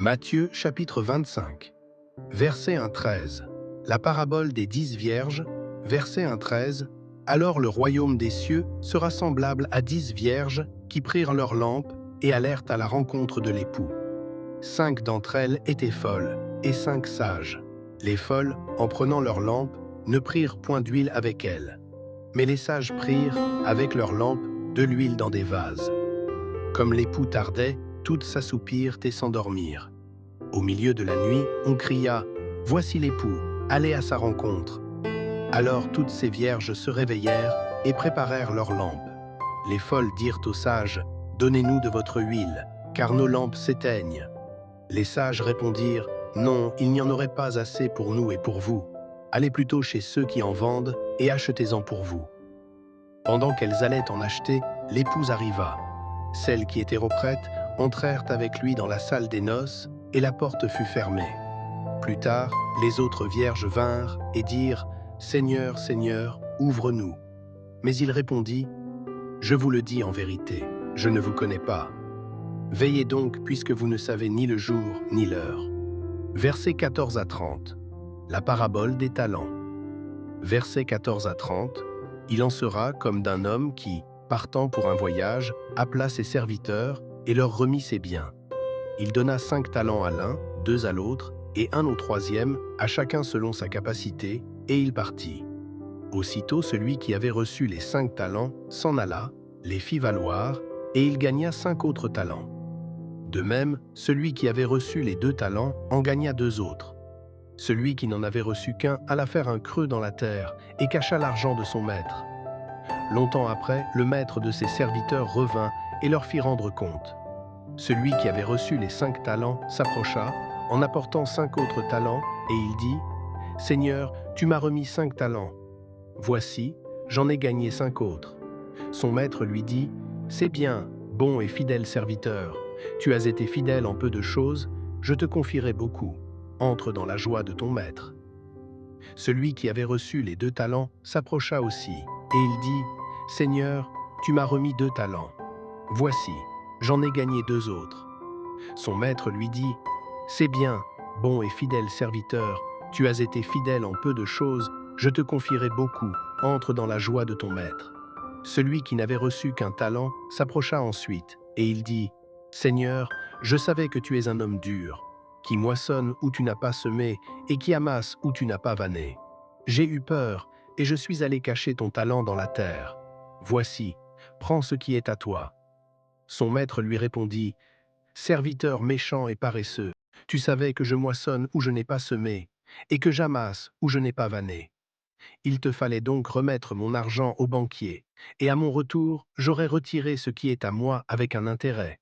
Matthieu chapitre 25, verset 1-13. La parabole des 10 vierges, verset 1-13. Alors le royaume des cieux sera semblable à 10 vierges qui prirent leurs lampes et allèrent à la rencontre de l'époux. 5 d'entre elles étaient folles et 5 sages. Les folles, en prenant leurs lampes, ne prirent point d'huile avec elles. Mais les sages prirent, avec leurs lampes, de l'huile dans des vases. Comme l'époux tardait, toutes s'assoupirent et s'endormirent. Au milieu de la nuit, on cria « Voici l'époux, allez à sa rencontre !» Alors toutes ces vierges se réveillèrent et préparèrent leurs lampes. Les folles dirent aux sages « Donnez-nous de votre huile, car nos lampes s'éteignent. » Les sages répondirent « Non, il n'y en aurait pas assez pour nous et pour vous. Allez plutôt chez ceux qui en vendent et achetez-en pour vous. » Pendant qu'elles allaient en acheter, l'épouse arriva. Celles qui étaient auprêtes entrèrent avec lui dans la salle des noces, et la porte fut fermée. Plus tard, les autres vierges vinrent et dirent « Seigneur, Seigneur, ouvre-nous. » Mais il répondit « Je vous le dis en vérité, je ne vous connais pas. Veillez donc puisque vous ne savez ni le jour ni l'heure. » Versets 14-30. La parabole des talents. Versets 14-30. Il en sera comme d'un homme qui, partant pour un voyage, appela ses serviteurs et leur remit ses biens. Il donna 5 talents à l'un, 2 à l'autre, et 1 au troisième, à chacun selon sa capacité, et il partit. Aussitôt celui qui avait reçu les 5 talents s'en alla, les fit valoir, et il gagna 5 autres talents. De même, celui qui avait reçu les 2 talents en gagna 2 autres. Celui qui n'en avait reçu qu'un alla faire un creux dans la terre et cacha l'argent de son maître. Longtemps après, le maître de ses serviteurs revint et leur fit rendre compte. Celui qui avait reçu les 5 talents s'approcha, en apportant 5 autres talents, et il dit « Seigneur, tu m'as remis 5 talents. Voici, j'en ai gagné 5 autres. » Son maître lui dit « C'est bien, bon et fidèle serviteur. Tu as été fidèle en peu de choses, je te confierai beaucoup. Entre dans la joie de ton maître. » Celui qui avait reçu les 2 talents s'approcha aussi, et il dit « Seigneur, tu m'as remis 2 talents. Voici, j'en ai gagné 2 autres. » Son maître lui dit « C'est bien, bon et fidèle serviteur, tu as été fidèle en peu de choses, je te confierai beaucoup, entre dans la joie de ton maître. » Celui qui n'avait reçu qu'un talent s'approcha ensuite, et il dit « Seigneur, je savais que tu es un homme dur, qui moissonne où tu n'as pas semé, et qui amasse où tu n'as pas vanné. J'ai eu peur, et je suis allé cacher ton talent dans la terre. Voici, prends ce qui est à toi. » Son maître lui répondit « Serviteur méchant et paresseux, tu savais que je moissonne où je n'ai pas semé, et que j'amasse où je n'ai pas vanné. Il te fallait donc remettre mon argent au banquier, et à mon retour, j'aurais retiré ce qui est à moi avec un intérêt.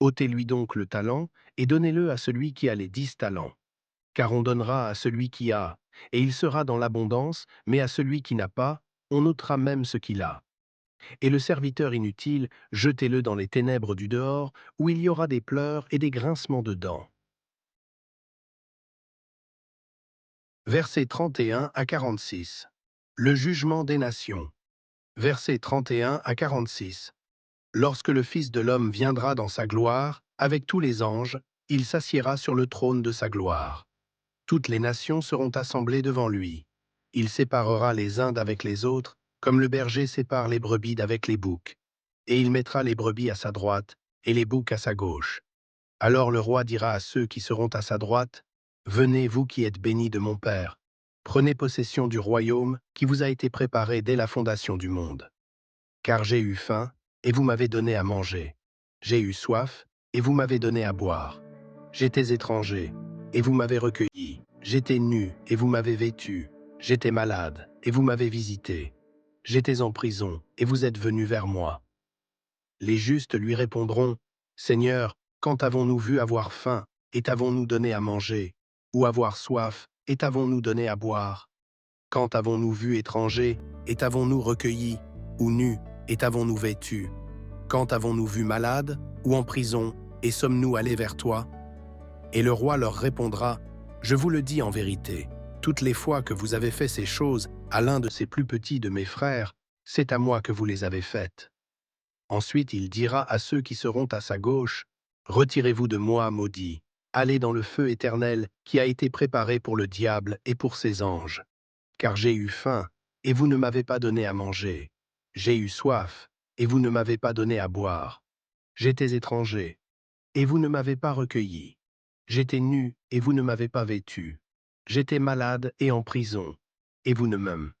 Ôtez-lui donc le talent, et donnez-le à celui qui a les 10 talents. Car on donnera à celui qui a, et il sera dans l'abondance, mais à celui qui n'a pas, on ôtera même ce qu'il a. Et le serviteur inutile, jetez-le dans les ténèbres du dehors, où il y aura des pleurs et des grincements de dents. » Versets 31-46. Le jugement des nations. Versets 31-46. Lorsque le Fils de l'homme viendra dans sa gloire, avec tous les anges, il s'assiera sur le trône de sa gloire. Toutes les nations seront assemblées devant lui. Il séparera les uns d'avec les autres, comme le berger sépare les brebis d'avec les boucs. Et il mettra les brebis à sa droite, et les boucs à sa gauche. Alors le roi dira à ceux qui seront à sa droite, « Venez, vous qui êtes bénis de mon Père, prenez possession du royaume qui vous a été préparé dès la fondation du monde. Car j'ai eu faim, et vous m'avez donné à manger. J'ai eu soif, et vous m'avez donné à boire. J'étais étranger, et vous m'avez recueilli. J'étais nu, et vous m'avez vêtu. J'étais malade, et vous m'avez visité. J'étais en prison, et vous êtes venus vers moi. » Les justes lui répondront, « Seigneur, quand avons-nous vu avoir faim, et t'avons-nous donné à manger, ou avoir soif, et t'avons-nous donné à boire? Quand avons-nous vu étranger, et t'avons-nous recueilli, ou nu, et t'avons-nous vêtu? Quand avons-nous vu malade, ou en prison, et sommes-nous allés vers toi? » Et le roi leur répondra, « Je vous le dis en vérité, toutes les fois que vous avez fait ces choses à l'un de ces plus petits de mes frères, c'est à moi que vous les avez faites. » Ensuite il dira à ceux qui seront à sa gauche, « Retirez-vous de moi, maudits, allez dans le feu éternel qui a été préparé pour le diable et pour ses anges. Car j'ai eu faim, et vous ne m'avez pas donné à manger. J'ai eu soif, et vous ne m'avez pas donné à boire. J'étais étranger, et vous ne m'avez pas recueilli. J'étais nu, et vous ne m'avez pas vêtu. J'étais malade et en prison, et vous ne m'aimez